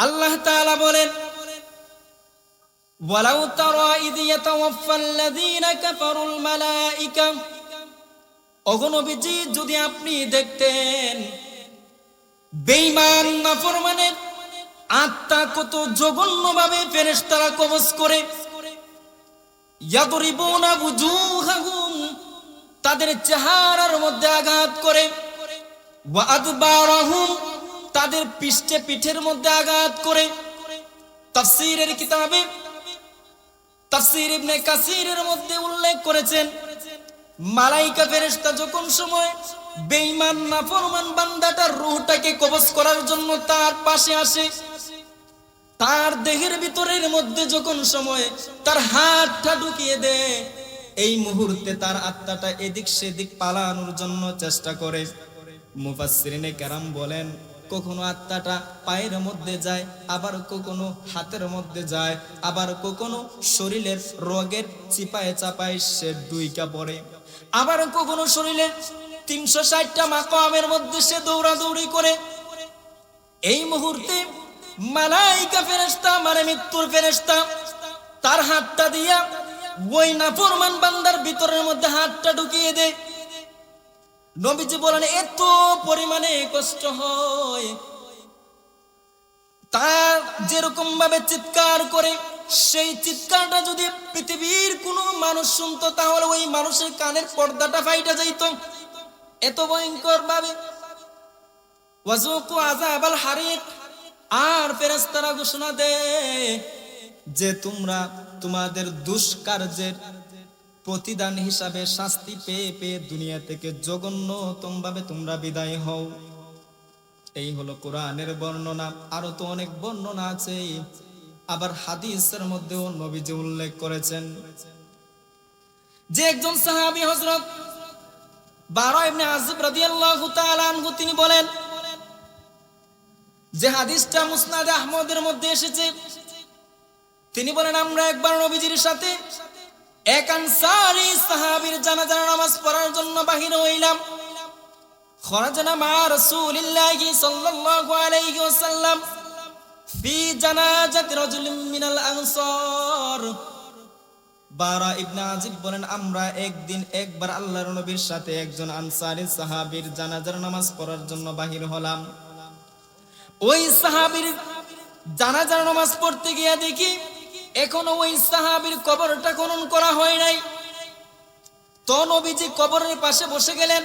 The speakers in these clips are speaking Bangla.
আল্লাহ তাআলা বলেন, ওয়ালাউ তারা ইয ইয়াতাওয়াফাল্লাযীনা কাফারুল মালায়েকা, ওগো নবীজি যদি আপনি দেখতেন বেঈমান নাফরমানের আত্মা কত জঘন্যভাবে ফেরেশতারা কবজ করে, ইয়াদরিবুনা বুজুহাহুম, তাদের চেহারার মধ্যে আঘাত করে, ওয়া আদবারাহুম, তাদের পৃষ্ঠে পিঠের মধ্যে আঘাত করে। তাফসীরের কিতাবে তাফসীর ইবনে কাসিরের মধ্যে উল্লেখ করেছেন, মালায়েকা ফেরেশতা যখন সময় বেঈমান নাফরমান বান্দাটার রূহটাকে কবজ করার জন্য তার পাশে আসে, তার দেহের ভিতরের মধ্যে যখন সময় তার হাতটা ঢুকিয়ে দেয়, এই মুহূর্তে তার আত্মাটা এদিক সেদিক পালানোর জন্য চেষ্টা করে। মুফাসসিরিনে কেরাম বলেন, কখনো আত্মাটা পায়ের মধ্যে যায়, আবার কখনো হাতের মধ্যে যায়, আবার কখনো শরীরের রগের চিপায় চাপায় সে ডুইকা পড়ে, আবার কখনো শরীরের 360টা মাকামের মধ্যে সে দৌড়াদৌড়ি করে। এই মুহূর্তে মালায়েকা ফেরেশতা মানে মৃত্যুর ফেরেশতা তার হাতটা দিয়া ওই নাফরমান বান্দার ভিতরের মধ্যে হাতটা ঢুকিয়ে দেয়। নবীজি বলেন, এত পরিমাণে কষ্ট হয়, তার যেরকম ভাবে চিৎকার করে, সেই চিৎকারটা যদি পৃথিবীর কোনো মানুষ শুনতো তাহলে ওই মানুষের কানের পর্দাটা ফাইটা যাইত, এত ভয়ঙ্কর ভাবে। ওয়াজুকু আযাবাল হারিক, আর ফেরেশতারা ঘোষণা দেয় যে তোমরা তোমাদের দুষ্কার্যের প্রতিদান হিসাবে শাস্তি পেয়ে পেয়ে দুনিয়া থেকে জঘন্যতম ভাবে তোমরা বিদায় হও। এই হলো কোরআনের বর্ণনা। আরো তো অনেক বর্ণনা আছে, আবার হাদিসের মধ্যেও নবীজি উল্লেখ করেছেন যে একজন সাহাবী হযরত বারা ইবনে আযিব রাদিয়াল্লাহু তাআলা আনহু তিনি বলেন, যে হাদিসটা মুসনাদ আহমদের মধ্যে এসেছে, তিনি বলেন, আমরা একবার নবীজির সাথে এক আনসারী সাহাবীর জানাজার নামাজ পড়ার জন্য বাহির হইলাম। খরাজনা মা রাসূলিল্লাহি সাল্লাল্লাহু আলাইহি ওয়াসাল্লাম ফি জানাজাতি রাজুলিন মিনাল আনসার। বারা ইবনে আযিব বলেন, আমরা একবার আল্লাহর নবীর সাথে একজন আনসারী সাহাবীর জানাজার নামাজ পড়ার জন্য বাহির হলাম। ওই সাহাবীর জানাজার নামাজ পড়তে গিয়ে দেখি এখনো ওই সাহাবীর কবরটা খনন করা হয় নাই। তো নবীজি কবরের পাশে বসে গেলেন,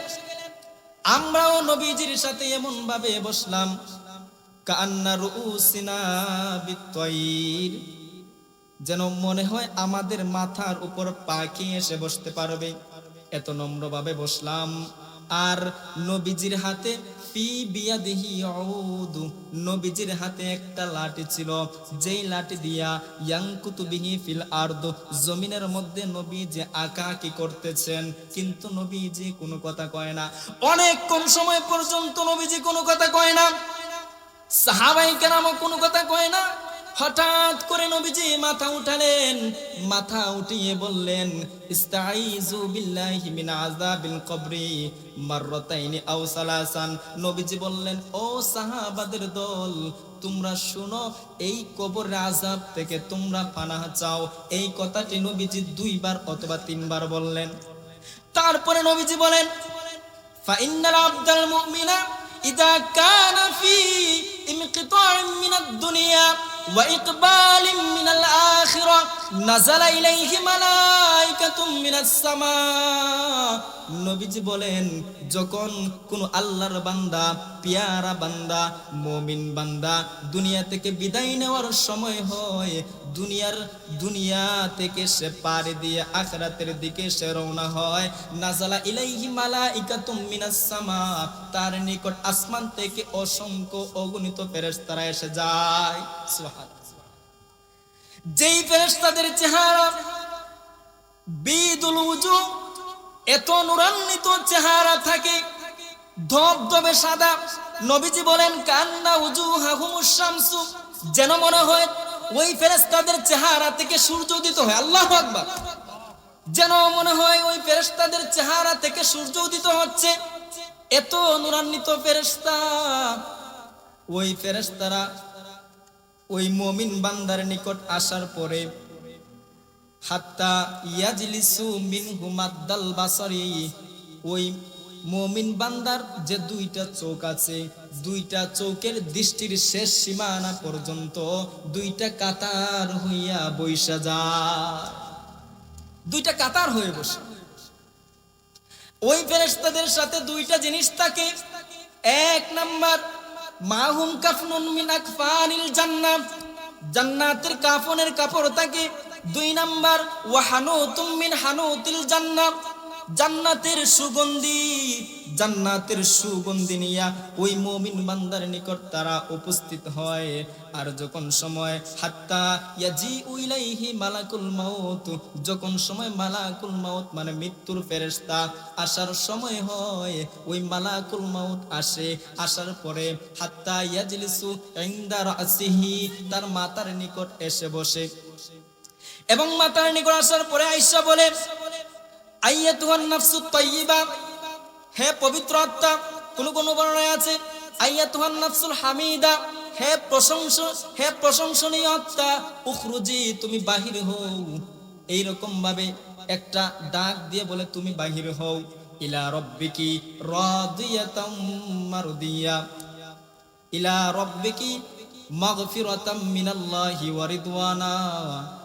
আমরাও নবীজির সাথে এমন ভাবে বসলাম, কান্না রুউসিনা বিত্তাইর, যেন মনে হয় আমাদের মাথার উপর পাখি এসে বসতে পারবে, এত নম্রভাবে বসলাম। আর নবীজির হাতে ফি বিয়াদিহি উদু, নবীজির হাতে একটা লাঠি ছিল, যেই লাঠি দিয়া ইয়ানকুতু বিহি ফিল আরদ, জমিনের মধ্যে নবীজি আঁকাআঁকি করতেছেন, কিন্তু নবীজি কোনো কথা কয় না। অনেক কম সময় পর্যন্ত নবীজি কোনো কথা কয় না, সাহাবায়ে কেরামও কোনো কথা কয় না। হঠাৎ করে নবীজি মাথা উঠালেন, মাথা উঠিয়ে বললেন, ইস্তাইযু বিল্লাহি মিন আযাবিল কবরি মাররাতাইনি আও সালাসান। নবীজি বললেন, ও সাহাবাদের দল, তোমরা শুনো, এই কবরের আযাব থেকে তোমরা পানাহ চাও। এই কথাটি নবীজি 2 বার অথবা 3 বার বললেন। তারপরে নবীজি বলেন, ফা ইন্নাল আবদাল মুমিনা ইযা কানা ফি ইনকিতা'in মিনাদ দুনিয়া ওয়া ইকবালিন মিনাল আখিরা নাযালা ইলাইহি মালাইকাতুম মিনাস সামা। নবীজি বলেন, যখন কোন আল্লাহর বান্দা, পিয়ারা বান্দা, মুমিন বান্দা দুনিয়া থেকে বিদায় নেওয়ার সময় হয়, দুনিয়া থেকে সে পাড়ি দিয়ে আখিরাতের দিকে সে রওনা হয়, নাযালা ইলাইহি মালাইকাতুম মিনাস সামা, তার নিকট আসমান থেকে অসংখ্য অগণিত ফেরেশতারা এসে যায়। সুবহানাল্লাহ। যেই ফেরেশতাদের চেহারা বিদুল উজু, এত নুরান্বিত চেহারা থাকে, ধবধবে সাদা। নবীজি বলেন, কান্না উজুহাহুমুশ শামসু, যেন মনে হয় ওই ফেরেশতাদের চেহারা থেকে সূর্য উদিত হয়। আল্লাহু আকবার। যেন মনে হয় ওই ফেরেশতাদের চেহারা থেকে সূর্য উদিত হচ্ছে, এত নুরান্বিত ফেরেশতা। ওই ফেরেশতারা ওই মুমিন বান্দার নিকট আসার পরে হাত্তা ইয়াজলিসু মিনহু মাদ্দাল বাসারি, ওই মুমিন বান্দার যে দুইটা চোখ আছে, দুইটা চোখের দৃষ্টির শেষ সীমানা পর্যন্ত দুইটা কাতার হইয়া বইসা যায়, দুইটা কাতার হয়ে বসে। ওই ফেরেশতাদের সাথে দুইটা জিনিস থাকে। এক নাম্বার মাহুম কাফনুন মিন আকফানিল জান্নাহ, জান্নাতের কাফনের কাপড় থাকে। দুই নাম্বার ওয়াহানুতুম মিন হানুতিল জান্নাহ, জান্নাতের সুগন্ধি, জান্নাতের সুগন্ধি নিয়া ওই মুমিন বান্দার নিকট তারা উপস্থিত হয়। আর যখন সময় হাত্তা ইয়াজিউ ইলাইহি মালাকুল মাউত, যখন সময় মালাকুল মাউত মানে মৃত্যুর ফেরেশতা আসার সময় হয়, ওই মালাকুল মাউত আসে। আসার পরে হাত্তা ইয়াজলিসু ইনদা রাসিহি, তার মাথার নিকট এসে বসে। এবং মাথার নিকট আসার পরে আয়েশা বলে, আইয়াতুহান নাফসুত তাইয়্যিবা, হে পবিত্র আত্মা। কোন বর্ণনায় আছে আইয়াতুহান নাফসুল হামিদা, হে প্রশংসনীয় আত্মা, উখরুজি, তুমি বাহির হও। এইরকম ভাবে একটা ডাক দিয়ে বলে তুমি বাহির হও। ইলা রাব্বিকি রাদিয়াতাম মারদিয়া, ইলা রাব্বিকি মাগফিরাতাম মিনাল্লাহি ওয়া রিদওয়ানা,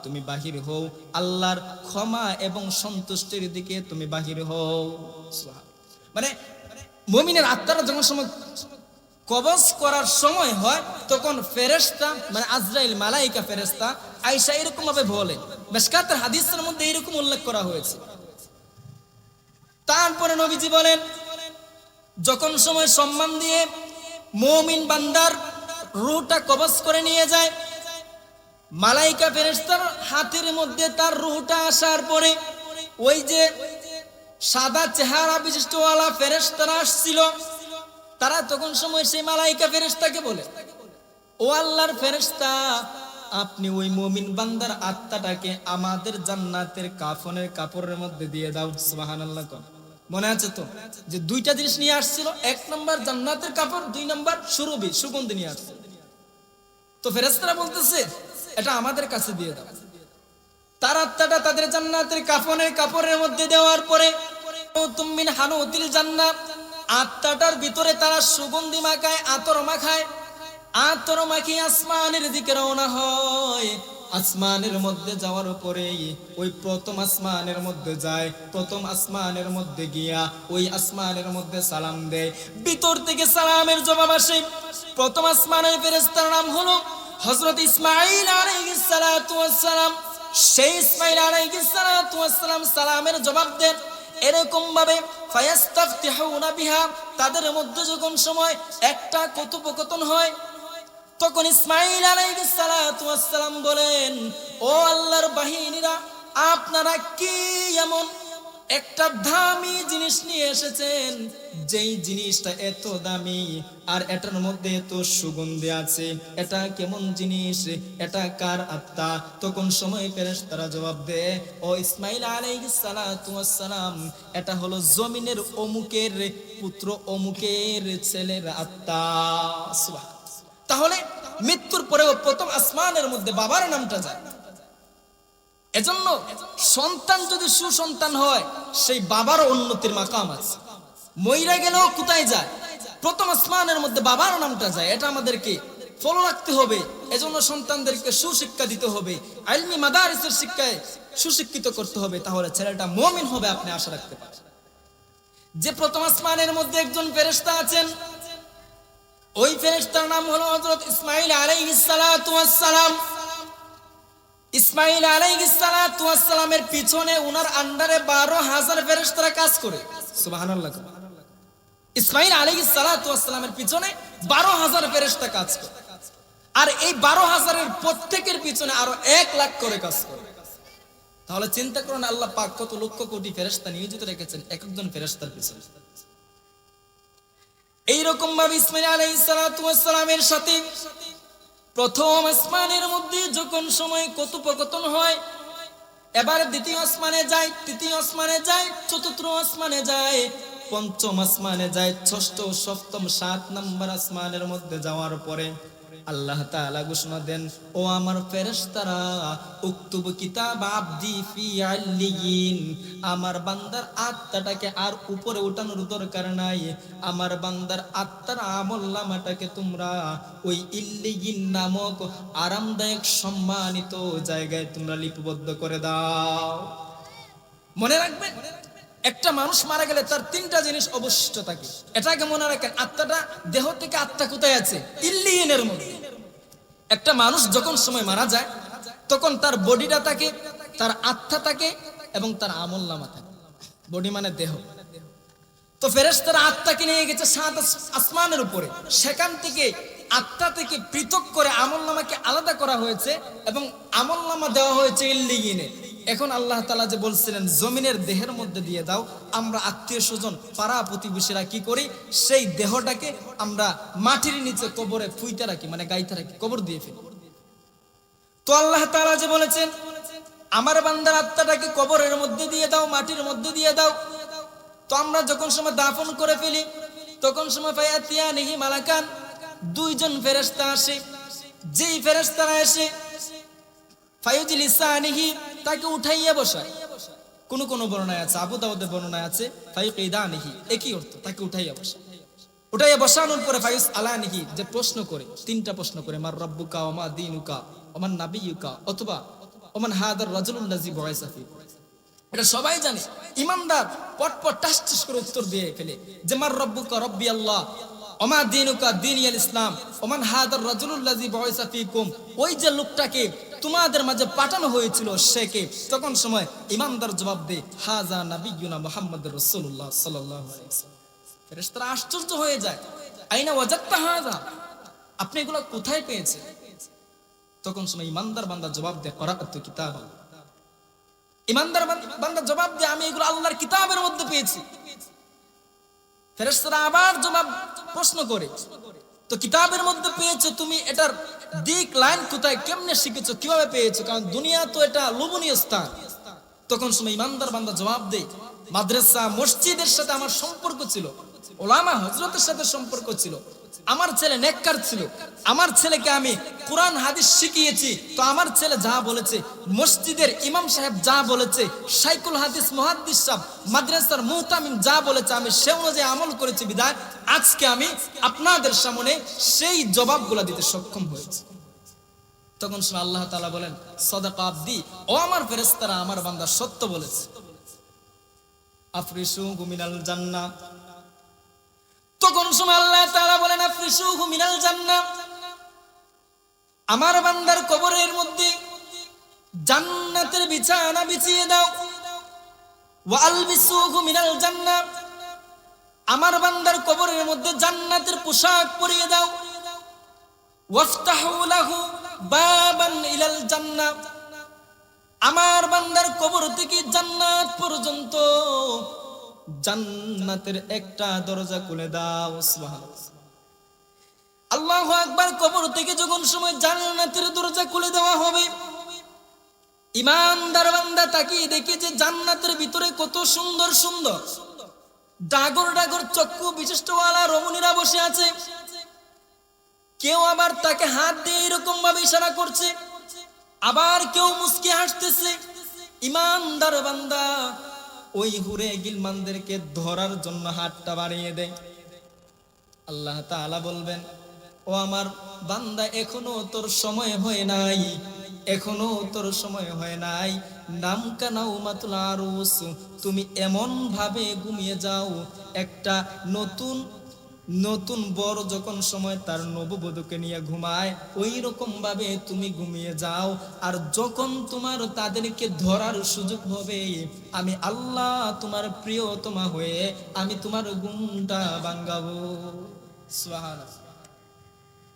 তুমি বাহির হও আল্লাহর ক্ষমা এবং সন্তুষ্টির দিকে তুমি বাহির হও। মানে মুমিনের আত্মারা যখন সময় কবজ করার সময় হয় তখন ফেরেশতা মানে আজরাইল মালাইকা ফেরেশতা আয়েশা এরকম ভাবে বলে। মিশকাতের হাদিসের মধ্যে এরকম উল্লেখ করা হয়েছে। তারপরে নবীজি বলেন, যখন সময় সম্মান দিয়ে মুমিন বান্দার রূহটা কবজ করে নিয়ে যায়, মালাইকা ফেরেশতার হাতের মধ্যে তার রূহটা আসার পরে ওই যে সাদা চেহারা বিশিষ্টওয়ালা ফেরেশতারা আসছিল, তারা তখন সময় সেই মালাইকা ফেরেশতাকে বলে, ও আল্লাহর ফেরেশতা, আপনি ওই মুমিন বান্দার আত্মাটাকে আমাদের জান্নাতের কাফনের কাপড়ের মধ্যে দিয়ে দাও। সুবহানাল্লাহ। মনে আছে তো যে দুইটা জিনিস নিয়ে আসছিল, এক নম্বর জান্নাতের কাপড়, দুই নম্বর সুরভি সুগন্ধি নিয়ে আসছিল। তো ফেরেশতারা বলতেছে এটা আমাদের কাছে দিয়ে দাও। তার আত্মাটা তাদের জান্নাতের কাফনের কাপড়ের মধ্যে দেওয়ার পরে তুমিন হানুতিল জান্নাত, আত্মাটার ভিতরে তারা সুগন্ধি মাখায়, আতর মাখায়, আতর মাখিয়ে আসমানের দিকে রওনা হয়। আসমানের মধ্যে যাওয়ার পরে ওই প্রথম আসমানের মধ্যে যায়, প্রথম আসমানের মধ্যে গিয়া ওই আসমানের মধ্যে সালাম দেয়। ভিতর থেকে সালামের জবাব আসে। প্রথম আসমানের ফেরেশতার নাম হলো হযরত ইসমাঈল আলাইহিস সালাতু ওয়াস সালাম। সেই ইসমাঈল আলাইহিস সালাতু ওয়াস সালাম সালামের জবাব দেন এরকম ভাবে, ফায়াস্তাফতিহুনা বিহা, তাদের মধ্যে যখন সময় একটা কথোপকথন হয় তখন ইসমাঈল আলাইহিস সালাতু ওয়াস সালাম বলেন, ও আল্লাহর বাহিনীরা, আপনারা কি এমন একটা দামি জিনিস নিয়ে এসেছেন যেই জিনিসটা এত দামি আর এটার মধ্যে এত সুগন্ধি আছে, এটা কেমন জিনিস, এটা কার আত্মা? তখন সময় ফেরেশতারা জবাব দেয়, ও ইসমাঈল আলাইহিস সালাতু ওয়াস সালাম, এটা হলো জমিনের অমুকের পুত্র অমুকের ছেলের আত্মা। সুবহানাল্লাহ। তাহলে মৃত্যুর পরেও প্রথম আসমানের মধ্যে বাবার নামটা যায়। এজন্য সন্তান যদি সুসন্তান হয় সেই বাবারও উন্নতির মাকাম আছে। মইরা গেলেও কোথায় যায়? প্রথম আসমানের মধ্যে বাবার নামটা যায়। এটা আমাদেরকে ফলো রাখতে হবে। এজন্য সন্তানদেরকে সুশিক্ষা দিতে হবে, ইলমি মাদারিসের শিক্ষায় সুশিক্ষিত করতে হবে, তাহলে ছেলেটা মুমিন হবে আপনি আশা রাখতে পারেন। যে প্রথম আসমানের মধ্যে একজন ফেরেশতা আছেন, ওই ফেরেশতার নাম হলো হযরত ইসমাঈল আলাইহিস সালাতু ওয়াস সালাম। ইসমাঈল আলাইহিস সালাতু ওয়াস সালামের পিছনে উনার আন্ডারে 12,000 ফেরেশতারা কাজ করে। সুবহানাল্লাহ। ইসমাঈল আলাইহিস সালাতু ওয়াস সালামের পিছনে 12,000 ফেরেশতা কাজ করে, আর এই 12,000 এর প্রত্যেকের পিছনে আরো 1 লাখ করে কাজ করে। তাহলে চিন্তা করুন আল্লাহ পাক কত লক্ষ কোটি ফেরেশতা নিয়োজিত রেখেছেন এক একজন ফেরেশতার পিছনে। এইরকম ভাবে ইসমাঈল আলাইহিস সালাতু ওয়াস সালামের সাথে প্রথম আসমানের মধ্যে যখন সময় কথোপকথন হয়, এবার দ্বিতীয় আসমানে যায়, তৃতীয় আসমানে যায়, চতুর্থ আসমানে যায়, পঞ্চম আসমানে যায়, ষষ্ঠ, সপ্তম, 7 নম্বর আসমানের মধ্যে যাওয়ার পরে আল্লাহ তাআলা ঘোষণা দেন, ও আমার ফেরেশতারা, উকতুব কিতাব আবদি ফি আল্লিয়িন, আমার বান্দার আত্মাটাকে আর উপরে ওঠানোর দরকার নাই, আমার বান্দার আত্মার আমলনামাটাকে তোমরা ওই ইল্লিয়িন নামক আরামদায়ক সম্মানিত জায়গায় তোমরা লিপিবদ্ধ করে দাও। মনে রাখবেন, একটা মানুষ মারা গেলে তার তিনটা জিনিস অবশিষ্ট থাকে, এটাকে মনে রাখেন। আত্মাটা, দেহ থেকে আত্মা কোথায় আছে? ইল্লিয়িনের মধ্যে। একটা মানুষ যখন সময় মারা যায় তখন তার বডিটা থাকে, তার আত্মা থাকে এবং তার আমলনামা থাকে। বডি মানে দেহ। তো ফেরেশতারা আত্মাকে নিয়ে গেছে সাত আসমানের উপরে, সেখান থেকে আত্মা থেকে পৃথক করে আমলনামাকে আলাদা করা হয়েছে এবং আমলনামা দেওয়া হয়েছে ইল্লিয়িনে। এখন আল্লাহ তাআলা যে বলছিলেন জমিনের দেহের মধ্যে দিয়ে দাও, আমরা আত্মীয় স্বজন পাড়া প্রতিবেশীরা কি করি, সেই দেহটাকে আমরা মাটির নিচে কবরে ফুইতে রাখি, মানে গাইতে রাখি, কবর দিয়ে ফেলি। তো আল্লাহ তাআলা যে বলেছেন আমার বান্দার আত্মাটাকে কবরের মধ্যে দিয়ে দাও, মাটির মধ্যে দিয়ে দাও। তো আমরা যখন সময় দাফন করে ফেলি তখন সময় ফায়াতিয়ানিহি মালাকান, দুইজন ফেরেশতা আসে। যেই ফেরেশতারা এসে ফায়ুজলিসানিহি, তাকে উঠাইয়া বসায়। কোন কোন বর্ণনায় আছে, আবু দাউদের বর্ণনায় আছে ফায়ুকিদানিহি, একই অর্থ, তাকে উঠাইয়া বসায়। উঠাইয়া বসানোর পরে ফায়ুস আলানিহি, যে প্রশ্ন করে, তিনটা প্রশ্ন করে, মার রাব্বুকা ওয়া মা দীনুকা ওয়া মান নাবিয়্যুকা, অথবা ওমান হাদার রাজুলুল লাযী বুইসা ফীকুম। এটা সবাই জানে। ইমানদার পটপট টাস করে উত্তর দিয়ে ফেলে যে মার রাব্বুকা রাব্বি আল্লাহ ওয়া মা দীনুকা দীনিয়াল ইসলাম ওমান হাদার রাজুলুল লাযী বুইসা ফীকুম, ওই যে লোকটাকে তোমাদের মাঝে পাঠানো হয়েছিল সে কে? তখন সময় ইমানদার জবাব দেয় হাযা নাবিয়্যুনা মুহাম্মাদুর রাসূলুল্লাহ সাল্লাল্লাহু আলাইহি ওয়াসাল্লাম। ফেরেশতারা আশ্চর্য হয়ে যায়, আইনা ওয়াজাদতা হাযা, আপনি এগুলো কোথায় পেয়েছেন? তখন সময় ইমানদার বান্দা জবাব দেয় করাআতু কিতাব, ইমানদার বান্দা জবাব দেয় আমি এগুলো আল্লাহর কিতাবের মধ্যে পেয়েছি। ফেরেশতারা আবার জবাব প্রশ্ন করে, তো কিতাবের মধ্যে পেয়েছো, তুমি এটার দিক লাইন কোথায়, কেমনে শিখেছো, কিভাবে পেয়েছো? কারণ দুনিয়া তো এটা লোভনীয় স্থান। তখন সময় ইমানদার বান্দা জবাব দেয় মাদ্রাসা মসজিদের সাথে আমার সম্পর্ক ছিল, ওলামা হযরতের সাথে সম্পর্ক ছিল, আমার ছেলে নেককার ছিল, আমার ছেলেকে আমি কোরআন হাদিস শিখিয়েছি। তো আমার ছেলে যা বলেছে, মসজিদের ইমাম সাহেব যা বলেছে, শাইখুল হাদিস মুহাদ্দিস সাহেব, মাদ্রাসার মুহতামিম যা বলেছে, আমি সে অনুযায়ী আমল করেছি বিধায় আজকে আমি আপনাদের সামনে সেই জবাবগুলো দিতে সক্ষম হয়েছি। তখন আল্লাহ তাআলা বলেন সাদাকা আবদি, ও আমার ফেরেশতারা, আমার বান্দা সত্য বলেছে। আফরিসুহু মিনাল জান্নাহ, তখন সময় আল্লাহ তাআলা বলেন আফরিসুহু মিনাল জান্নাহ, আমার বান্দার কবরের মধ্যে জান্নাতের বিছানা বিছিয়ে দাও। ওয়া আলবিসুহু মিনাল জান্নাহ, আমার বান্দার কবরের মধ্যে জান্নাতের পোশাক পরিয়ে দাও। ওয়াফতাহু লাহু বাবান ইলাল জান্নাহ, আমার বান্দার কবর থেকে জান্নাত পর্যন্ত জান্নাতের একটা দরজা খুলে দাও। সুবহানাল্লাহ, আল্লাহু আকবার। কবর থেকে যখন সময় জান্নাতের দরজা খুলে দেওয়া হবে, ইমানদার বান্দা তাকিয়ে দেখে যে জান্নাতের ভিতরে কত সুন্দর সুন্দর ডাগর ডাগর চক্ষু বিশিষ্টওয়ালা রমণীরা বসে আছে। কেউ আবার তাকে হাত দিয়ে এরকম ভাবে ইশারা করছে, আবার কেউ মুস্কি হাসতেছে। ইমানদার বান্দা ওই হুরে গিলমানদেরকে ধরার জন্য হাতটা বাড়িয়ে দেয়। আল্লাহ তাআলা বলবেন ও আমার বান্দা, এখনো তোর সময় হয় নাই, এখনো তোর সময় হয় নাই। নামকা নাউমাতুল আরুস, তুমি এমন ভাবে ঘুমিয়ে যাও, একটা নতুন বর যখন সময় তার নববধূকে নিয়ে ঘুমায়, ওই রকম ভাবে তুমি ঘুমিয়ে যাও। আর যখন তোমার তাদেরকে ধরার সুযোগ হবে, আমি আল্লাহ তোমার প্রিয়তমা হয়ে আমি তোমার ঘুমটা ভাঙাবো। সুবহানাল্লাহ।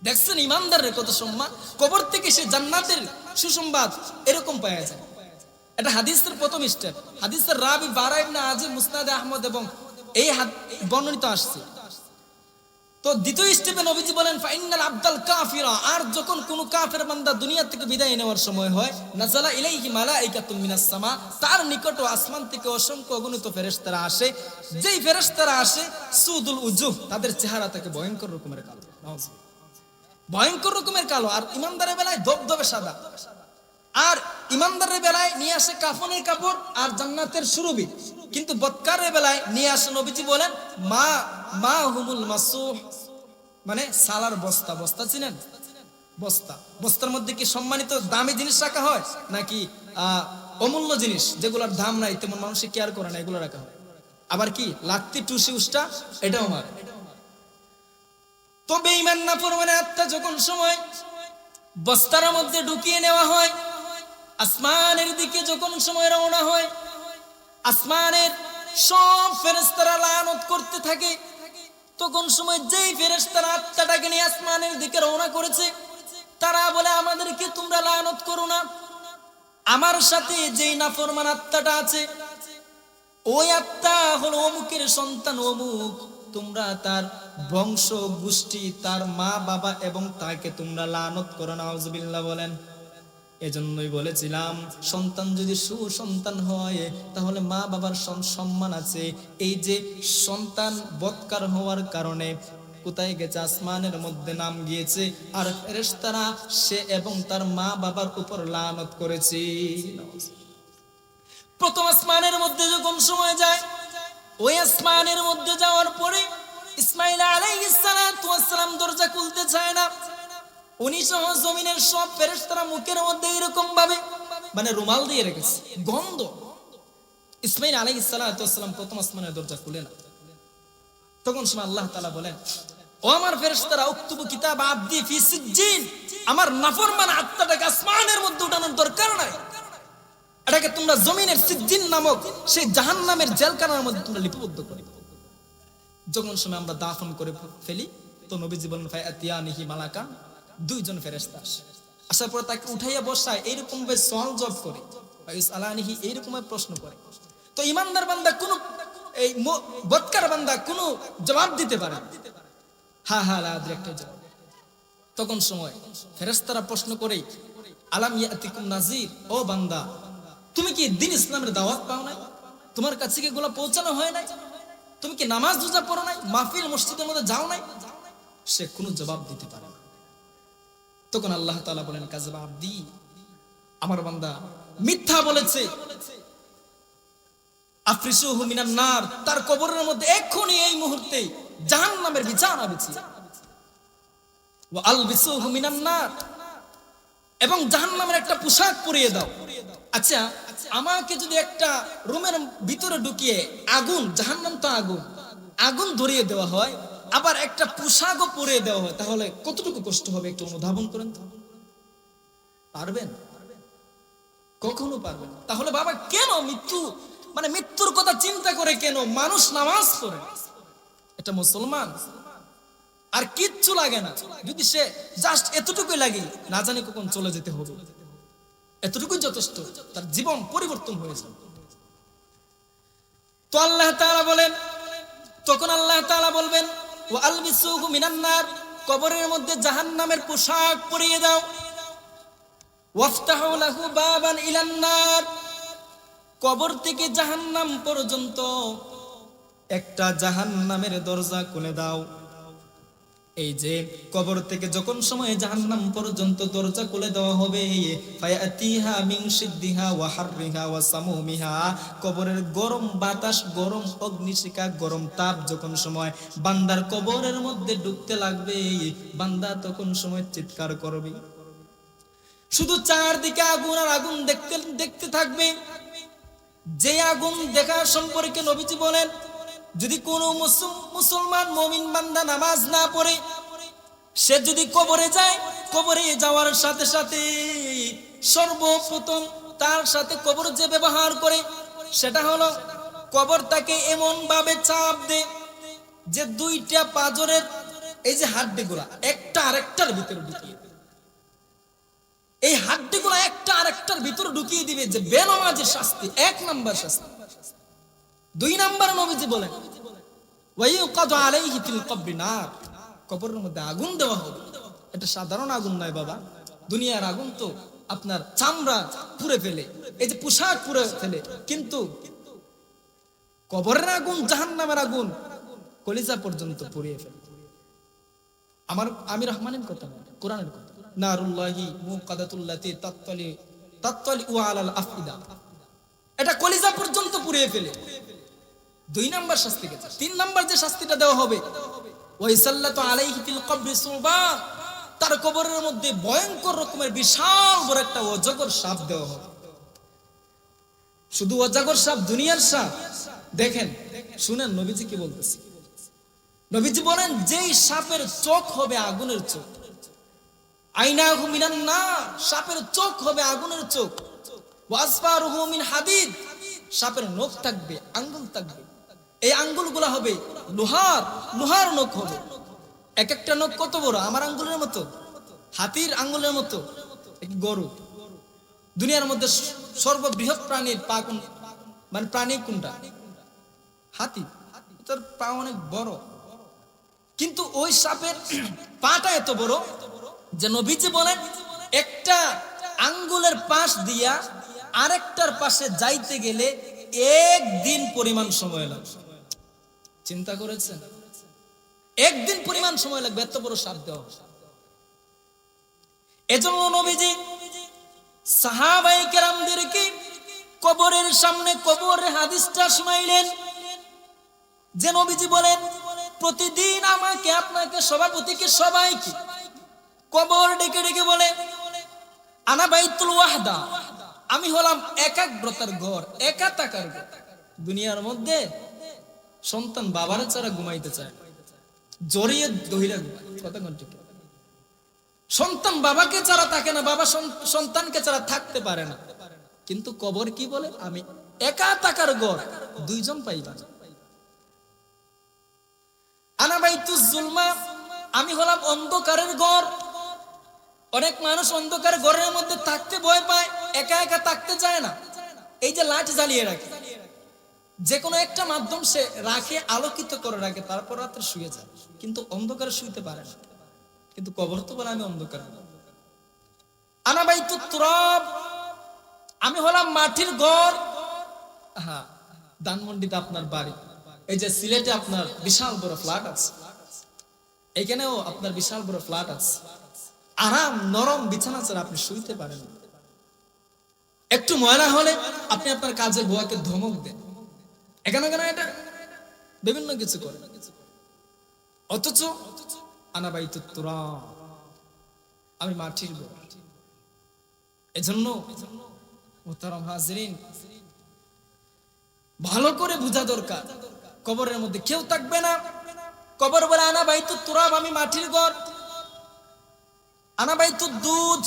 দেখছেন ইমানদারের কত সম্মান, কবর থেকে সে জান্নাতের সুসংবাদ এরকম পাওয়া যায়। এটা হাদিসের প্রথম স্টেপ। হাদিসের রাবি বারা ইবনে আজিম মুসনাদে আহমদ এবং এই বর্ণিত আসছে। তো দ্বিতীয় স্টেপে নবীজি বলেন ফাইনাল আবদাল কাফিরা, আর যখন কোন কাফের বান্দা দুনিয়া থেকে বিদায় নেওয়ার সময় হয়, নাযালা ইলাইহি মালাইকাতুম মিনাস সামা, তার নিকট আসমান থেকে অসংখ্য অগণিত ফেরেশতারা আসে। যেই ফেরেশতারা আসে সুদুল উজুহ, তাদের চেহারা থাকে ভয়ঙ্কর রকমের কালো। ভয়ঙ্কর রকমের কালো, আর ইমানদারের বেলায় ধবধবে সাদা। আর ইমানদারের বেলায় নিয়ে আসে কাফনের কাপড় আর জান্নাতের সুরবি, কিন্তু বদকারের বেলায় নিয়ে আসে নবীজি বলেন মা মা হুমুল মাসুহ, মানে সালার বস্তা। বস্তা চিনেন? বস্তা, বস্তার মধ্যে কি সম্মানিত দামি জিনিস রাখা হয় নাকি অমূল্য জিনিস যেগুলোর দাম নাই, তেমন মানুষে কেয়ার করে না, এগুলো রাখা হয়। আবার কি লাত্তি টুসি উষ্টা, এটাও আমার। তবে ইমান না পরমানে আত্মা যখন সময় বস্তার মধ্যে ঢুকিয়ে নেওয়া হয়, আসমানের দিকে যখন সময় রওনা হয়, আসমানের সব ফেরেশতারা লানত করতে থাকে। তখন সময় যেই ফেরেশতারা আত্মাটাকে নিয়ে আসমানের দিকে রওনা করেছে, তারা বলে আমাদেরকে তোমরা লানত করো না, আমার সাথে যেই নাফরমান আত্মাটা আছে ওই আত্মা হলো অমুকের সন্তান অমুক, তোমরা তার বংশ গোষ্ঠী, তার মা বাবা এবং তাকে তোমরা লানত করো। নাউজুবিল্লাহ বলেন। এজন্যই বলেছিলাম সন্তান যদি সুসন্তান হয় তাহলে মা বাবার সম্মান আছে। এই যে সন্তান বদকার হওয়ার কারণে কোথায় গেছে? আসমানের মধ্যে নাম গিয়েছে, আর ফেরেশতারা সে এবং তার মা বাবার উপর লানত করেছে। প্রথম আসমানের মধ্যে যখন সময় যায়, ওই আসমানের মধ্যে যাওয়ার পরে ইসমাঈল আলাইহিস সালাম দরজা খুলতে চায় না। উনি সহ জমিনের সব ফেরেশতারা মুখের মধ্যে এরকম ভাবে মানে রুমাল দিয়ে রেখেছে, গন্ধ। ইসমাঈল আলাইহিস সালাম প্রথম আসমানের দরজা খুলে না। তখন সময় আল্লাহ তাআলা বলেন, ও আমার ফেরেশতারা, উকতুবু কিতাব আবদি ফি সিজ্জিন, আমার নাফরমান আত্মাটাকে আসমানের মধ্যে উঠানোর দরকার নাই, এটাকে তোমরা জমিনের সিজ্জিন নামক সেই জাহান্নামের জেলখানার মধ্যে তোমরা লিপিবদ্ধ করে। যখন সময় আমরা দাফন করে ফেলি, তো নবীজি বলেন ফায়াতিয়ানিহি মালাকা, দুইজন ফেরেশতা আসে, আসার পর তাকে উঠাইয়া বসায়, এইরকম ভাবে সওয়াল জবাব করে, ফায়াসআলানিহি, এইরকম ভাবে প্রশ্ন করে। তো ইমানদার বান্দা কোন এই বদকার বান্দা কোনো জবাব দিতে পারে হা হা লা আদরি, একটা জবাব। তখন সময় ফেরেশতারা প্রশ্ন করে, আলাম ইয়াতিকুম নাযির, ও বান্দা তুমি কি দ্বীন ইসলামের দাওয়াত পাও নাই? তোমার কাছে কি এগুলো পৌঁছানো হয় নাই? তুমি কি নামাজ রোজা পড়ো নাই? মাহফিল মসজিদের মধ্যে যাও নাই? সে কোনো জবাব দিতে পারে না। তখন আল্লাহ তাআলা বলেন কাযাবা আবদি, আমার বান্দা মিথ্যা বলেছে। আফরিসুহু মিনান নার, তার কবরের মধ্যে এক্ষুনি এই মুহূর্তে জাহান্নামের বিছানা বিছিয়ে, ওয়া আলবিসুহু মিনান নার, এবং জাহান্নামের একটা পোশাক পরিয়ে দাও। আচ্ছা, আমাকে যদি একটা রুমের ভিতরে ঢুকিয়ে আগুন, জাহান্নাম তো আগুন, আগুন ধরিয়ে দেওয়া হয়, আবার একটা পোশাকও পরিয়ে দেওয়া হয়, তাহলে কতটুকু কষ্ট হবে একটু অনুধাবন করেন তো। পারবেন? কখনো পারবেন না। তাহলে বাবা কেন মৃত্যু, মানে মৃত্যুর কথা চিন্তা করে কেন মানুষ নামাজ পড়ে? এটা মুসলমান, আর কিচ্ছু লাগে না। যদি সে জাস্ট এতটুকুই লাগে, না জানি কখন চলে যেতে হবে, এতটুকুই যথেষ্ট, তার জীবন পরিবর্তন হয়ে যাবে। তো আল্লাহ তাআলা বলেন, তখন আল্লাহ তাআলা বলবেন ওয়া আলবিসুহু মিনান নার, কবরের মধ্যে জাহান্নামের পোশাক পরিয়ে দাও। ওয়াফতাহু লাহু বাবান ইলান নার, কবর থেকে জাহান্নাম পর্যন্ত একটা জাহান্নামের দরজা খুলে দাও। এই যে কবর থেকে যখন সময় জাহান্নাম পর্যন্ত দরজা খুলে দেওয়া হবে, ফায়াতিহা মিন শিদ্দিহা ওয়া হাররিহা ওয়া সামুমিহা, কবরের গরম বাতাস, গরম অগ্নিশিখা, গরম তাপ যখন সময় বান্দার কবরের মধ্যে ঢুকতে লাগবে, বান্দা তখন সময় চিৎকার করবে। শুধু চারদিকে আগুন আর আগুন দেখতে দেখতে থাকবে। যে আগুন দেখা সম্পর্কে নবীজি বলেন, যদি কোনো মুসলমান মুমিন বান্দা নামাজ না পড়ে, সে যদি কবরে যায়, কবরে যাওয়ার সাথে সাথে সর্বপ্রথম তার সাথে কবর যে ব্যবহার করে সেটা হলো, কবর তাকে এমন ভাবে চাপ দেয় যে দুইটা পাঁজরের এই যে হাড্ডিগুলা একটা আরেকটার ভিতরে ঢুকিয়ে দেয়। এই হাড্ডিগুলো একটা আরেকটার ভিতরে ঢুকিয়ে দিবে, যে বেনামাজের শাস্তি, এক নাম্বার শাস্তি। দুই নাম্বার নবীজি বলেন ওয়ায়ুকাদু আলাইহি ফিল কবরি নার, কবরের মধ্যে আগুন দেওয়া হবে। এটা সাধারণ আগুন নয় বাবা, দুনিয়ার আগুন তো আপনার চামড়া পুড়ে ফেলে, এই যে পোশাক পুড়ে ফেলে, কিন্তু কবরের আগুন, জাহান্নামের আগুন কলিজা পর্যন্ত পুড়িয়ে ফেলে। আমি রহমানের কথা বলি, কোরআনের কথা। নারুল্লাহি মুকাদাতুল্লাতি তাত্তালি আলাল আফিদা, এটা কলিজা পর্যন্ত পুড়িয়ে ফেলে। 2 নাম্বার শাস্তি গেছে। 3 নাম্বার যে শাস্তিটা দেওয়া হবে, ওয়াইসাল্লাতু আলাইহি ফিল কবরি সুবা, তার কবরের মধ্যে ভয়ঙ্কর রকমের বিশাল বড় একটা অজগর সাপ দেওয়া হবে। শুধু অজগর সাপ, দুনিয়ার সাপ। দেখেন, শুনেন নবীজি কি বলতেছে। নবীজি বলেন, যেই সাপের চোখ হবে আগুনের চোখ, আইনাহু মিনান নার, সাপের চোখ হবে আগুনের চোখ, ওয়াসফারুহু মিন হাদিদ, সাপের নখ থাকবে, আঙ্গুল থাকবে, এই আঙ্গুলগুলো হবে লোহার নখ হবে। এক একটা নখ কত বড়, আমার আঙ্গুলের মতো, হাতির আঙ্গুলের মতো। গরু, দুনিয়ার মধ্যে সর্ববৃহৎ প্রাণীর পা কোন, মানে প্রাণী কোনটা? হাতি, তার পা অনেক বড়। কিন্তু ওই সাপের পাটা এত বড় যে নবীজি বলেন, একটা আঙ্গুলের পাশ দিয়া আরেকটার পাশে যাইতে গেলে 1 দিন পরিমাণ সময় লাগবে। চিন্তা করেছেন? 1 দিন পরিমাণ সময় লাগবে এত বড় সাপ দেওয়া। এজন্য নবীজি সাহাবায়ে কেরামদেরকে কবরের সামনে কবরের হাদিসটা শুনাইলেন, যে নবীজি বলেন, প্রতিদিন আমাকে, আপনাকে, সভাপতিকে, সবাইকে কবর ডেকে ডেকে বলে, আনা বাইতুল ওয়াহদা, আমি হলাম একাগ্রতার ঘর, একা থাকার ঘর। দুনিয়ার মধ্যে সন্তান বাবার ছাড়া ঘুমাইতে চায়, জড়িয়ে ধইরা ঘুমায়। কথা কোন ঠিক? সন্তান বাবাকে ছাড়া থাকে না, বাবা সন্তানকে ছাড়া থাকতে পারে না। কিন্তু কবর কি বলে? আমি একা থাকার ঘর, 2 জন পাইবা না। আনা বাইতুজ জুলমা, আমি হলাম অন্ধকারের ঘর। অনেক মানুষ অন্ধকার ঘরের মধ্যে থাকতে ভয় পায়, একা একা থাকতে চায় না। এই যে লাইট জ্বালিয়ে রাখে, যে কোনো একটা মাধ্যম সে রাখে, আলোকিত করে রাখে, তারপর রাতে শুয়ে যায়, কিন্তু অন্ধকারে শুইতে পারে না। কিন্তু কবর তো বলে আমি অন্ধকার। আনা বাইতুত তুরাব, আমি হলাম মাটির ঘর। হ্যাঁ, ধানমন্ডিতে আপনার বাড়ি, এই যে সিলেটে আপনার বিশাল বড় ফ্ল্যাট আছে, এখানেও আপনার বিশাল বড় ফ্ল্যাট আছে, আরাম নরম বিছানা ছাড়া আপনি শুইতে পারেন। একটু ময়লা হলে আপনি আপনার কাজের বুয়াকে ধমক দেন, এখানে এটা বিভিন্ন কিছু করে। অথচ আনা বাইতুত তুরাব, আমি মাটির ঘর। এজন্য মুহতারাম হাজিরিন, ভালো করে বোঝা দরকার, কবরের মধ্যে কেউ থাকবে না। কবর বলে আনা বাইতুত তুরাব, আমি মাটির ঘর। আনা বাইতুদ দুধ,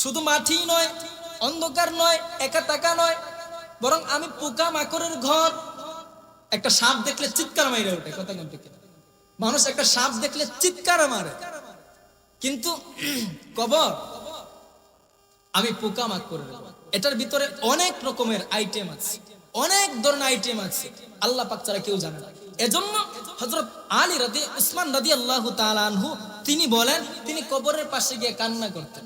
শুধু মাটি নয়, অন্ধকার নয়, একা টাকা নয়, বরং আমি পোকা মাকড়ের ঘর। একটা সাপ দেখলে চিৎকার মাইরে ওঠে। কথা কোন ঠিক? মানুষ একটা সাপ দেখলে চিৎকার মারে, কিন্তু কবর আমি পোকা মাকড়ের ঘর। এটার ভিতরে অনেক রকমের আইটেম আছে, অনেক ধরনের আইটেম আছে, আল্লাহ পাক ছাড়া কেউ জানে না। এজন্য হযরত আলী উসমান রাদিয়াল্লাহু তাআলা আনহু তিনি বলেন, তিনি কবরের পাশে গিয়ে কান্না করতেন।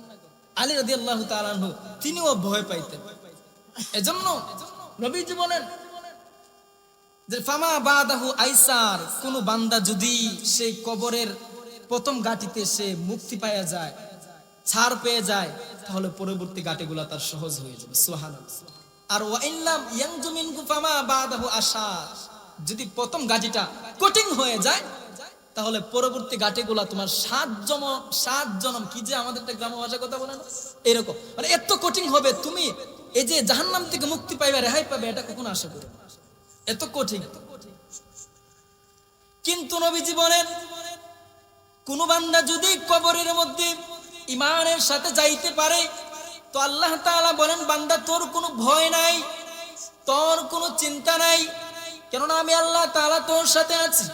আলী রাদিয়াল্লাহু তাআলা আনহু তিনিও ভয় পাইতেন। এজন্য নবীজি বলেন যে ফামা বাদাহু আইসার, কোন বান্দা যদি সেই কবরের প্রথম গাটিতে সে মুক্তি পাওয়া যায়, ছাড় পেয়ে যায়, তাহলে পরবর্তী গাটিগুলো তার সহজ হয়ে যাবে। সুবহানাল্লাহ। আর ওয়া ইল্লাম ইয়ানজু মিনহু ফামা বাদাহু আশার, যদি প্রথম গাটিটা কঠিন হয়ে যায়, তাহলে পরবর্তী গাটিগুলো তোমার 7 জনম, কি যে আমাদের একটা গ্রাম্য ভাষায় কথা বলে না, এরকম, মানে এত কঠিন হবে, তুমি এই যে জাহান্নাম থেকে মুক্তি পাইবে, রেহাই পাবে, এটা কখনো আশা করো না, এত কঠিন। কিন্তু নবীজি বলেন, কোন বান্দা যদি কবরের মধ্যে ঈমানের সাথে যাইতে পারে, তো আল্লাহ তাআলা বলেন, বান্দা তোর কোনো ভয় নাই, তোর কোনো চিন্তা নাই, কেননা আমি আল্লাহ তাআলা তোর সাথে আছি।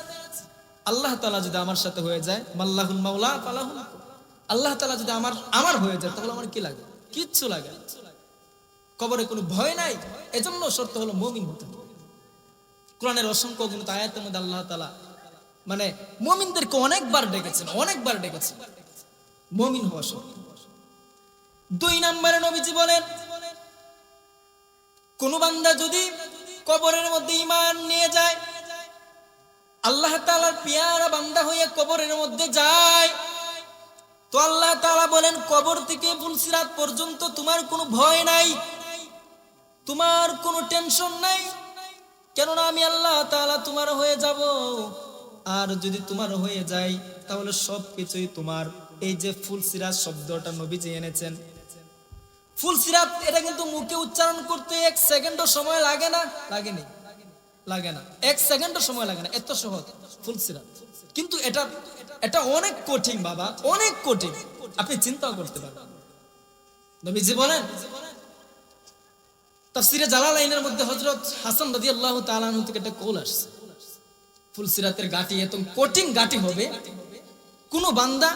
আল্লাহ তাআলা যদি আমার সাথে হয়ে যায়, মাল্লাহুল মাওলা ফালাহুল, আল্লাহ তাআলা যদি আমার হয়ে যায়, তাহলে আমার কি লাগে? কিচ্ছু লাগে না। কবরে কোনো ভয় নাই। এজন্য শর্ত হলো মুমিন হতে হবে। কোরআনের অসংখ্য কিন্তু আয়াতের মধ্যে আল্লাহ তাআলা মানে মুমিনদেরকে অনেকবার ডেকেছেন মুমিন হওয়া শর্ত। 2 নম্বরে নবীজি বলেন, কোন বান্দা যদি কবরের মধ্যে ঈমান নিয়ে যায়, আল্লাহ তাআলার পেয়ারা বান্দা হয়ে কবরের মধ্যে যায়, তো আল্লাহ তাআলা বলেন কবর থেকে ফুলসিরাত পর্যন্ত তোমার কোনো ভয় নাই, তোমার কোনো টেনশন নাই, কেননা আমি আল্লাহ তাআলা তোমার হয়ে যাব। আর যদি তোমার হয়ে যায় তাহলে সবকিছুই তোমার। এই যে ফুলসিরাত শব্দটা নবীজি এনেছেন, ফুলসিরাত এটা কিন্তু মুখে উচ্চারণ করতে 1 সেকেন্ডও সময় লাগে না, লাগে না 1 সেকেন্ডও সময় লাগে না, এত সহজ ফুলসিরাত। কিন্তু এটা অনেক কঠিন বাবা, অনেক কঠিন, আপনি চিন্তাও করতে পারবেন। নবীজি বলেন তাফসীরে জালালাইনের মধ্যে হযরত হাসান রাদিয়াল্লাহু তাআলা আনহু থেকে একটা কল আসছে, ফুলসিরাতের গাটি এত কঠিন গাটি হবে, কোন বান্দা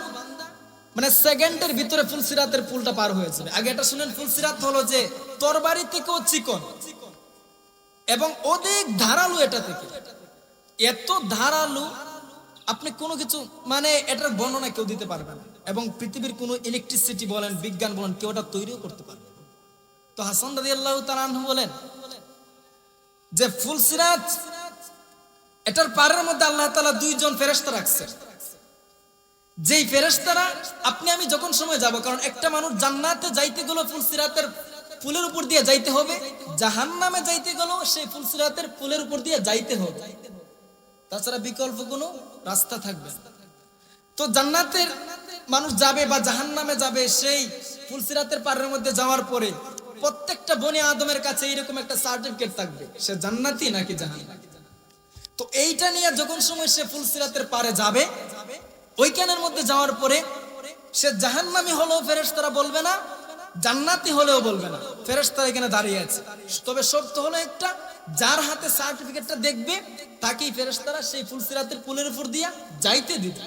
মানে সেকেন্ডের ভিতরে ফুলসিরাতের পুলটা পার হয়ে যাবে। আগে এটা শুনেন, ফুলসিরাত হলো যে তরবারি থেকেও চিকন এবং অধিক ধারালো, এটা থেকে এত ধারালো আপনি কোনো কিছু মানে এটার বর্ণনা কেউ দিতে পারবে না, এবং পৃথিবীর কোনো ইলেকট্রিসিটি বলেন, বিজ্ঞান বলেন, কেউ এটা তৈরিও করতে পারবে না। তো হাসান রাদিয়াল্লাহু তাআলা আনহু বলেন যে ফুলসিরাত এটার পারের মধ্যে আল্লাহ তাআলা 2 জন ফেরেশতা রাখছে, যেই ফেরেশতারা আপনি আমি যখন সময় যাব, কারণ একটা মানুষ জান্নাতে যাইতে গেলে ফুলসিরাতের পুলের উপর দিয়ে যাইতে হবে, জাহান্নামে যাইতে গেলেও সেই ফুলসিরাতের পুলের উপর দিয়ে যাইতে হবে, তাছাড়া বিকল্প কোনো রাস্তা থাকবে না। তো জান্নাতের মানুষ যাবে বা জাহান্নামে যাবে, সেই ফুলসিরাতের পারের মধ্যে যাওয়ার পরে প্রত্যেকটা বনি আদমের কাছে এইরকম একটা সার্টিফিকেট থাকবে, সে জান্নাতি নাকি জাহান্নামী। তো এইটা নিয়ে যখন সময় সে ফুলসিরাতের পারে যাবে, ওইখানের মধ্যে যাওয়ার পরে সে জাহান্নামী হলেও ফেরেশতারা বলবে না, জান্নাতি হলেও বলবে না, ফেরেশতারা এখানে দাঁড়িয়ে আছে। তবে শর্ত হলো একটা, যার হাতে সার্টিফিকেটটা দেখবে তাকেই ফেরেশতারা সেই ফুলসিরাতের পুলের উপর দিয়া যাইতে দিবে।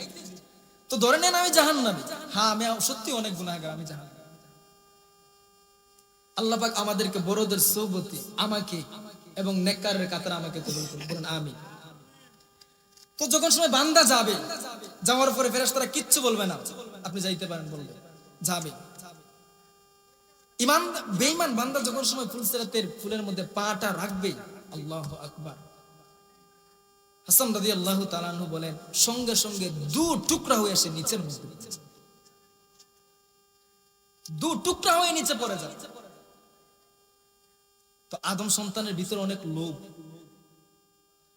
তো ধরে নেন আমি জাহান্নামী, হ্যাঁ আমি সত্যি অনেক গুনাহগার, আমি জাহান্নামী। আল্লাহ পাক আমাদেরকে বড়দের সোহবতি, আমাকে এবং নেককারের কাতারে আমাকে কবুল করুন, বলুন আমিন। তো যখন সময় বান্দা যাবে, যাওয়ার পরে ফেরেশতারা কিচ্ছু বলবে না, আপনি যাইতে পারেন, বলবে যাবে। বেঈমান বান্দা যখন সময় ফুলসিরাতের ফুলের মধ্যে পাটা রাখবে, আল্লাহু আকবার, হাসান রাদিয়াল্লাহু তাআলা আনহু বলেন সঙ্গে সঙ্গে 2 টুকরা হয়ে আসে নিচের মধ্যে, 2 টুকরা হয়ে নিচে পড়ে যায়। তো আদম সন্তানের ভিতরে অনেক লোভ,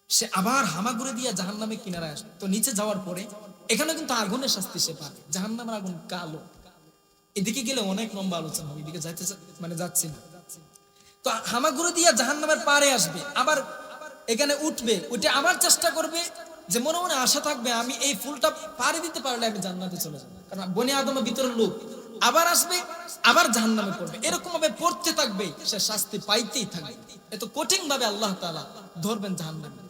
সে আবার হামাগুড়ি দিয়ে জাহান্নামের কিনারায় আসে। তো নিচে যাওয়ার পরে এখানে কিন্তু আগুনের শাস্তি সে পাবে, জাহান্নামের আগুন কালো। এদিকে গেলে অনেক লম্বা আলোচনা হবে, এদিকে যাচ্ছি না। তো হামাগুড়ি দিয়ে জাহান্নামের পারে আসবে, আবার এখানে উঠবে, উঠে আবার চেষ্টা করবে যে মনে মনে আশা থাকবে আমি এই ফুলটা পাড়ি দিতে পারলে আমি জান্নাতে চলে যাবো, কারণ বনি আদমের ভিতরের লোক। আবার আসবে, আবার জাহান্নামে পড়বে, এরকম ভাবে পড়তে থাকবে, সে শাস্তি পাইতেই থাকবে। এত কঠিন ভাবে আল্লাহ তাআলা ধরবেন জাহান্নামে।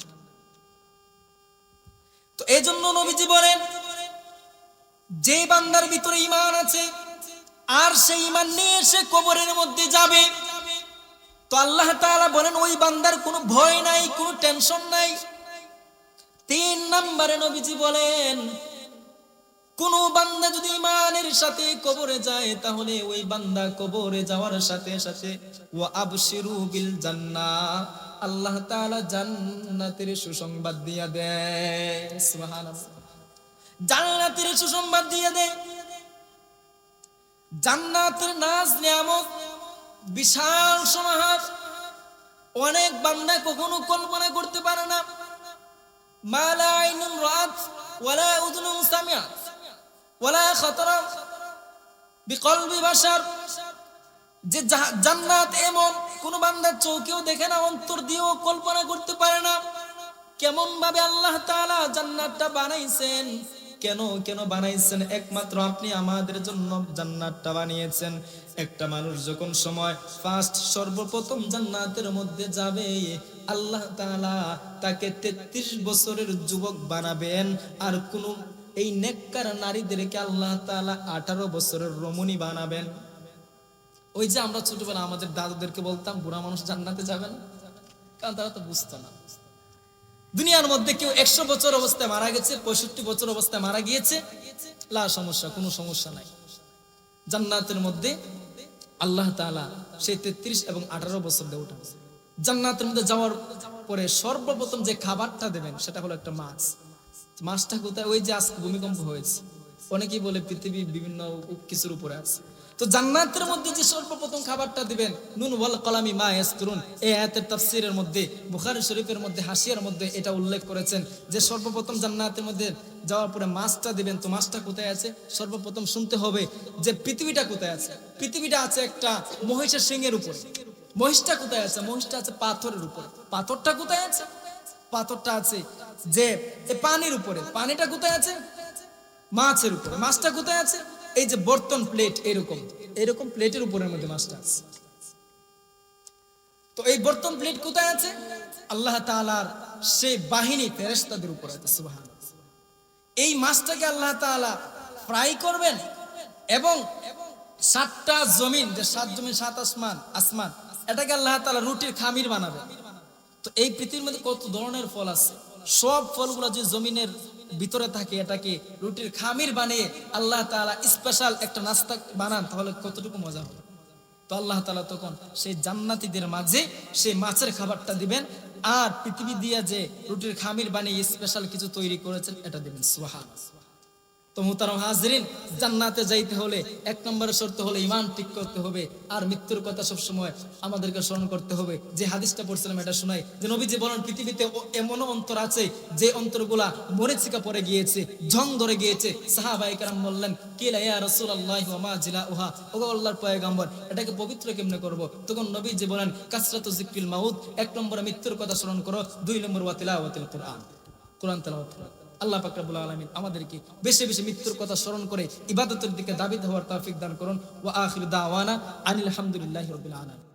তো এই জন্য নবীজি বলেন যে বান্দার ভিতরে ঈমান আছে আর সেই ঈমান নিয়ে সে কবরের মধ্যে যাবে, তো আল্লাহ তাআলা বলেন ওই বান্দার কোনো ভয় নাই, কোনো টেনশন নাই। 3 নম্বরে নবীজি বলেন কোন বান্দা যদি ঈমানের সাথে কবরে যায়, তাহলে ওই বান্দা কবরে যাওয়ার সাথে সাথে ওয়া আবশিরু বিল জান্নাহ, আল্লাহ তাআলা জান্নাতের সুসংবাদ দিয়ে দেয়। সুবহানাল্লাহ, জান্নাতের সুসংবাদ দিয়ে দেয়। জান্নাতের নাজ নিয়ামত বিশাল সমাহার, অনেক বান্দা কখনো কল্পনা করতে পারে না। মা লা আইনুন রাআত ওয়ালা উযুনুন সামিআত ওয়ালা খাতারা বিকলবি বাশার, যে জান্নাত এমন কোন বান্দা চোখেও দেখে না, অন্তর দিয়েও কল্পনা করতে পারে না। কেমন ভাবে আল্লাহ তাআলা জান্নাতটা বানাইছেন, কেন বানাইছেন? একমাত্র আপনি আমাদের জন্য জান্নাতটা বানিয়েছেন। একটা মানুষ যখন সময় ফার্স্ট সর্বপ্রথম জান্নাতের মধ্যে যাবে, আল্লাহ তাআলা তাকে 33 বছরের যুবক বানাবেন, আর কোন এই নেককার নারীদেরকে আল্লাহ তাআলা 18 বছরের রমণী বানাবেন। ওই যে আমরা ছোটবেলা আমাদের দাদুদেরকে বলতাম বুড়া মানুষ জান্নাতে যাবে না, কারণ তারা তো বুঝতো না। দুনিয়ার মধ্যে কেউ 100 বছর অবস্থায় মারা গেছে, 65 বছর অবস্থায় মারা গিয়েছে, লা সমস্যা, কোনো সমস্যা নাই। জান্নাতের মধ্যে আল্লাহ তাআলা সেই 33 এবং 18 বছর দিয়ে উঠাবে। জান্নাতের মধ্যে যাওয়ার পরে সর্বপ্রথম যে খাবারটা দেবেন সেটা হলো একটা মাছ। মাছটা কোথায়? ওই যে আজকে ভূমিকম্প হয়েছে, অনেকেই বলে পৃথিবী বিভিন্ন কিছুর উপরে আছে। তো জান্নাতের মধ্যে যে সর্বপ্রথম খাবারটা দিবেন, নুন ওয়াল কলামি মা ইয়াসতুরুন, এই আয়াতের তাফসীরের মধ্যে বুখারী শরীফের মধ্যে হাসিয়ার মধ্যে এটা উল্লেখ করেছেন যে সর্বপ্রথম জান্নাতের মধ্যে যাওয়ার পরে মাছটা দিবেন। তো মাছটা কোথায় আছে? সর্বপ্রথম শুনতে হবে যে পৃথিবীটা কোথায় আছে। পৃথিবীটা আছে একটা মহিষের সিংহের উপরে। মহিষটা কোথায় আছে? মহিষটা আছে পাথরের উপরে। পাথরটা কোথায় আছে? পাথরটা আছে যে পানির উপরে। পানিটা কোথায় আছে? মাছের উপরে। মাছটা কোথায় আছে? এই যে বর্তন প্লেট, এরকম এরকম প্লেটের উপরের মধ্যে মাছটা আছে। তো এই বর্তন প্লেট কোথায় আছে? আল্লাহ তাআলার সেই বাহিনী ফেরেশতাদের উপরে আছে। সুবহানাল্লাহ। এই মাছটাকে আল্লাহ তাআলা ফ্রাই করবেন এবং 7টা জমিন, যে 7 জমিন 7 আসমান, এটাকে আল্লাহ তাআলা রুটির খামির বানাবেন। তো এই পৃথিবীর মধ্যে কত ধরনের ফল আছে, সব ফলগুলো যে জমিনের ভিতরে থাকে এটাকে রুটির খামির বানিয়ে আল্লাহ তাআলা স্পেশাল একটা নাস্তা বানান, তাহলে কতটুকু মজা হবে। তো আল্লাহ তাআলা তখন সেই জান্নাতীদের মাঝে সেই মাছের খাবারটা দিবেন, আর পৃথিবী দিয়ে যে রুটির খামির বানিয়ে স্পেশাল কিছু তৈরি করেছেন এটা দিবেন। সুবহানাল্লাহ। তো মুহতারাম হাজরিন, জান্নাতে যাইতে হলে 1 নম্বরের শর্ত হলো ঈমান ঠিক করতে হবে, আর মৃত্যুর কথা সব সময় আমাদেরকে স্মরণ করতে হবে। যে হাদিসটা পড়ছিলাম এটা শোনাই, যে নবীজি বলেন পৃথিবীতে এমন অন্তর আছে যে অন্তরগুলা মরিচিকা পড়ে গিয়েছে, জং ধরে গিয়েছে। সাহাবায়ে কেরাম বললেন, কিলা ইয়া রাসূলুল্লাহ ওয়া মা জিলাউহা, ওগো আল্লাহর পয়গম্বর এটাকে পবিত্র কেমনে করব? তখন নবীজি বলেন, কাসরাতু যিকরিল মাউত, 1 নম্বরে মৃত্যুর কথা স্মরণ করো, 2 নম্বর ওয়া তিলাওয়াতুল কুরআন, কোরআন তেলাওয়াত করো। আল্লাহ পাক রব্বুল আলামিন আমাদেরকে বেশি বেশি মৃত্যুর কথা স্মরণ করে ইবাদতের দিকে দাবিত হওয়ার তৌফিক দান করুন। ওয়া আখিরু দাওয়ানা আনিল হামদুলিল্লাহি রাব্বিল আলামিন।